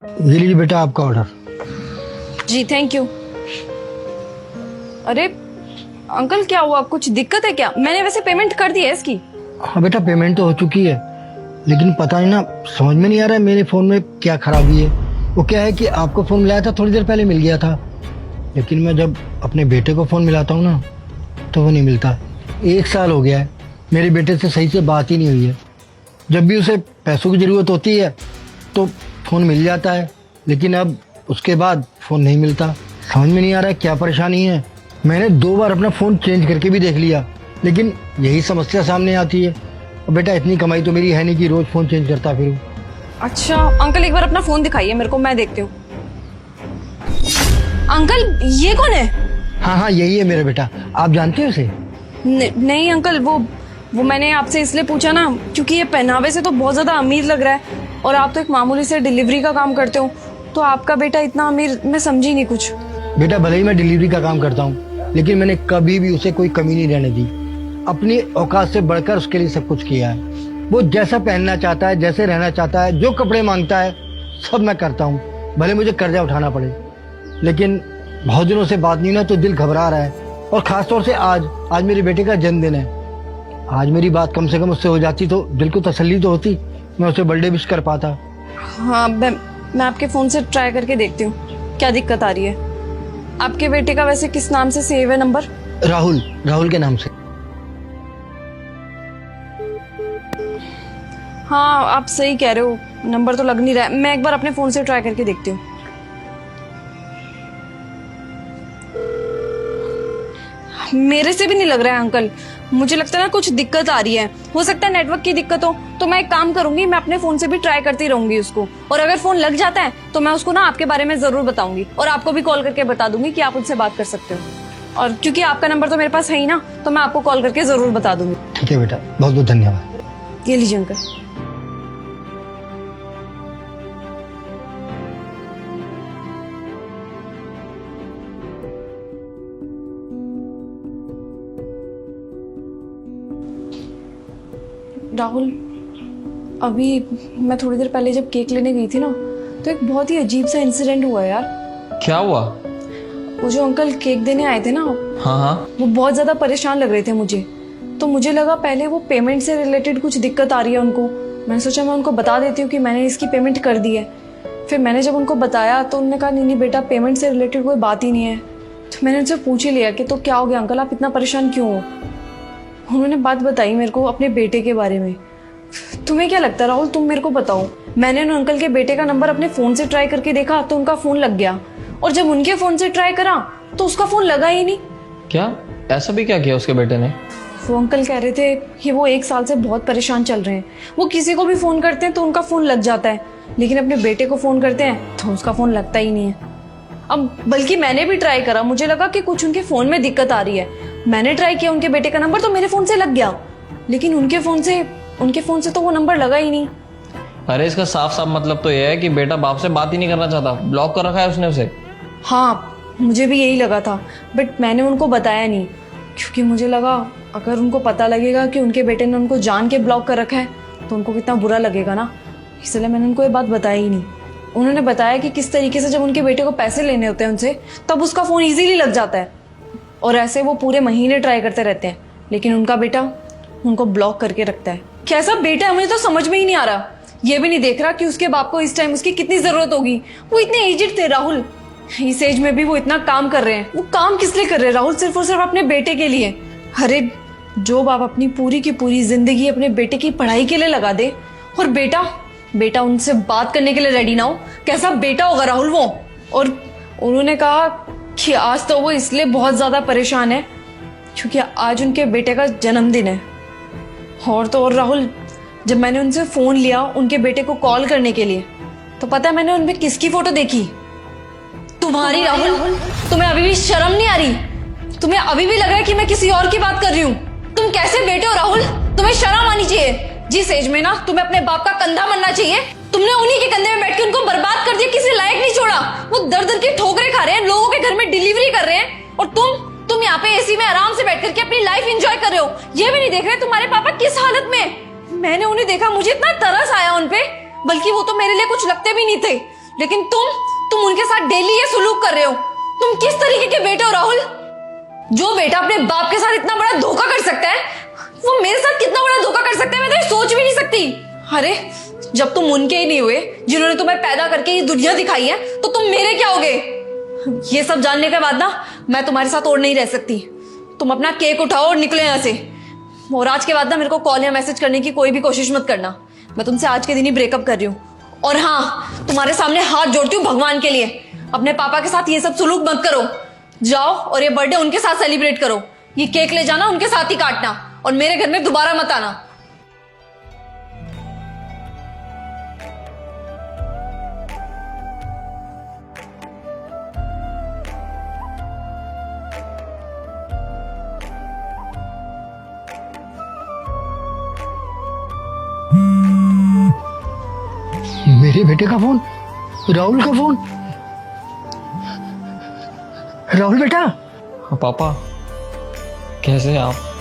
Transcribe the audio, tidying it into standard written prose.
ये लीजिए बेटा आपका ऑर्डर। जी थैंक यू। अरे अंकल क्या हुआ, कुछ दिक्कत है क्या? मैंने वैसे पेमेंट कर दी है इसकी। हाँ बेटा पेमेंट तो हो चुकी है, लेकिन पता नहीं ना, समझ में नहीं आ रहा है मेरे फोन में क्या खराबी है। वो क्या है कि आपको फोन मिलाया था, थोड़ी देर पहले मिल गया था, लेकिन मैं जब अपने बेटे को फोन मिलाता हूँ ना तो वो नहीं मिलता। 1 साल हो गया है मेरे बेटे से सही से बात ही नहीं हुई है। जब भी उसे पैसों की जरूरत होती है तो फोन मिल जाता है, लेकिन अब उसके बाद फोन नहीं मिलता। समझ में नहीं आ रहा है क्या परेशानी है। मैंने 2 बार अपना फोन चेंज करके भी देख लिया, लेकिन यही समस्या सामने आती है। और बेटा इतनी कमाई तो मेरी है नहीं कि रोज फोन चेंज करता फिरूं। अच्छा अंकल एक बार अपना फोन दिखाइए मेरे को, मैं देखती हूँ। अंकल ये कौन है? हाँ यही है मेरा बेटा, आप जानते हो उसे? नहीं अंकल, वो मैंने आपसे इसलिए पूछा ना क्योंकि ये पहनावे से तो बहुत ज्यादा अमीर लग रहा है और आप तो एक मामूली से डिलीवरी का काम करते हो, तो आपका बेटा इतना अमीर मैं समझी नहीं कुछ। बेटा भले ही मैं डिलीवरी का काम करता हूँ, लेकिन मैंने कभी भी उसे कोई कमी नहीं रहने दी। अपनी औकात से बढ़कर उसके लिए सब कुछ किया है। वो जैसा पहनना चाहता है, जैसे रहना चाहता है, जो कपड़े मांगता है सब मैं करता हूँ, भले मुझे कर्जा उठाना पड़े। लेकिन बहुत दिनों से बात नहीं ना तो दिल घबरा रहा है, और खासतौर से आज मेरे बेटे का जन्मदिन है। आज मेरी बात कम से कम उससे हो जाती तो दिल को तसल्ली तो होती, मैं उसे बर्थडे विश कर पाता। हाँ मैं आपके फोन से ट्राई करके देखती हूँ क्या दिक्कत आ रही है। आपके बेटे का वैसे किस नाम से सेव है नंबर? राहुल के नाम से। हाँ आप सही कह रहे हो, नंबर तो लग नहीं रहा है। मैं एक बार अपने फोन से ट्राई करके देखती हूँ। मेरे से भी नहीं लग रहा है अंकल, मुझे लगता है ना कुछ दिक्कत आ रही है। हो सकता है नेटवर्क की दिक्कत हो, तो मैं एक काम करूंगी, मैं अपने फोन से भी ट्राई करती रहूंगी उसको, और अगर फोन लग जाता है तो मैं उसको ना आपके बारे में जरूर बताऊंगी और आपको भी कॉल करके बता दूंगी कि आप उनसे बात कर सकते हो। और क्योंकि आपका नंबर तो मेरे पास है ही ना, तो मैं आपको कॉल करके जरूर बता दूंगी। ठीक है बेटा, बहुत बहुत धन्यवाद। ये लीजिए अंकल। राहुल, अभी मैं थोड़ी देर पहले जब केक लेने गई थी ना तो एक बहुत ही अजीब सा इंसिडेंट हुआ यार। क्या हुआ? वो जो अंकल केक देने आए थे ना, हाँ वो बहुत ज्यादा परेशान लग रहे थे मुझे। तो मुझे लगा पहले वो पेमेंट से रिलेटेड कुछ दिक्कत आ रही है उनको। मैंने सोचा मैं उनको बता देती हूँ कि मैंने इसकी पेमेंट कर दी है। फिर मैंने जब उनको बताया तो उन्होंने कहा नहीं बेटा, पेमेंट से रिलेटेड कोई बात ही नहीं है। तो मैंने उनसे पूछ ही लिया कि तो क्या हो गया अंकल, आप इतना परेशान क्यों हो? उन्होंने बात बताई मेरे को अपने बेटे के बारे में। तुम्हें क्या लगता है राहुल, तुम मेरे को बताओ। मैंने उन अंकल के बेटे का नंबर अपने फोन से ट्राई करके देखा तो उनका फोन लग गया, और जब उनके फोन से ट्राई करा तो उसका फोन लगा ही नहीं। क्या? ऐसा भी क्या किया उसके बेटे ने? वो अंकल कह रहे थे कि वो 1 साल से बहुत परेशान चल रहे हैं। वो किसी को भी फोन करते हैं तो उनका फोन लग जाता है, लेकिन अपने बेटे को फोन करते हैं तो उसका फोन लगता ही नहीं है। अब बल्कि मैंने भी ट्राई करा, मुझे लगा कि कुछ उनके फोन में दिक्कत आ रही है। मैंने ट्राई किया उनके बेटे का नंबर तो मेरे फोन से लग गया, लेकिन उनके फोन से तो वो नंबर लगा ही नहीं। अरे इसका साफ साफ मतलब तो यह है कि बेटा बाप से बात ही नहीं करना चाहता, ब्लॉक कर रखा है उसने उसे। हाँ मुझे भी यही लगा था, बट मैंने उनको बताया नहीं, क्योंकि मुझे लगा अगर उनको पता लगेगा कि उनके बेटे ने उनको जान के ब्लॉक कर रखा है तो उनको कितना बुरा लगेगा ना, इसलिए मैंने उनको ये बात बताई ही नहीं। उन्होंने बताया कि किस तरीके से जब उनके बेटे को पैसे लेने होते हैं उनसे तब उसका फोन इजीली लग जाता है, और ऐसे वो पूरे महीने ट्राई करते रहते हैं, लेकिन उनका बेटा उनको ब्लॉक करके रखता है। कैसा बेटा है मुझे तो समझ में ही नहीं आ रहा। ये भी नहीं देख रहा कि उसके बाप को इस टाइम उसकी कितनी जरूरत होगी। वो इतने एजिड थे राहुल, इस एज में भी वो इतना काम कर रहे हैं। वो काम किस लिए कर रहे हैं राहुल? सिर्फ और सिर्फ अपने बेटे के लिए। अरे जो बाप अपनी पूरी की पूरी जिंदगी अपने बेटे की पढ़ाई के लिए लगा दे और बेटा उनसे बात करने के लिए रेडी ना हो, कैसा बेटा होगा राहुल वो। और उन्होंने कहा कि आज तो वो इसलिए बहुत ज्यादा परेशान है क्योंकि आज उनके बेटे का जन्मदिन है। और तो और राहुल, जब मैंने उनसे फोन लिया उनके बेटे को कॉल करने के लिए तो पता है मैंने उनमें किसकी फोटो देखी? तुम्हारी राहुल, तुम्हें अभी भी शर्म नहीं आ रही? तुम्हें अभी भी लग रहा है कि मैं किसी और की बात कर रही हूँ? तुम कैसे बेटे हो राहुल? तुम्हें शर्म आनी चाहिए। जिस एज में ना तुम्हें अपने बाप का कंधा बनना चाहिए, तुमने उन्हीं के कंधे में बैठ के उनको बर्बाद कर दिया, किसी लायक नहीं छोड़ा। वो दर दर की ठोकरें खा रहे हैं, लोगों के घर में डिलीवरी कर रहे हैं, और तुम यहाँ पे एसी में आराम से बैठ करके अपनी लाइफ एंजॉय कर रहे हो। ये भी नहीं देख रहे तुम्हारे पापा किस हालत में। मैंने उन्हें देखा, मुझे इतना तरस आया उनपे, बल्कि वो तो मेरे लिए कुछ लगते भी नहीं थे। लेकिन तुम उनके साथ डेली ये सुलूक कर रहे हो। तुम किस तरीके के बेटे हो राहुल? जो बेटा अपने बाप के साथ इतना बड़ा धोखा कर सकता है, वो मेरे साथ कितना बड़ा धोखा कर सकता है, मैं तो ये सोच भी नहीं सकती। अरे जब तुम उनके ही नहीं हुए जिन्होंने तुम्हें पैदा करके ये दुनिया दिखाई है, तो तुम मेरे क्या होगे? ये सब जानने के बाद ना मैं तुम्हारे साथ और नहीं रह सकती। तुम अपना केक उठाओ और निकलो यहाँ से। और आज के बाद ना मेरे को कॉल या मैसेज करने की कोई भी कोशिश मत करना। मैं तुमसे आज के दिन ही ब्रेकअप कर रही हूँ। और हाँ, तुम्हारे सामने हाथ जोड़ती हूँ भगवान के लिए, अपने पापा के साथ ये सब सुलूक मत करो। जाओ और ये बर्थडे उनके साथ सेलिब्रेट करो। ये केक ले जाना, उनके साथ ही काटना, और मेरे घर में दोबारा मत आना। मेरे बेटे का फोन, राहुल का फोन। राहुल बेटा, पापा कैसे हैं आप?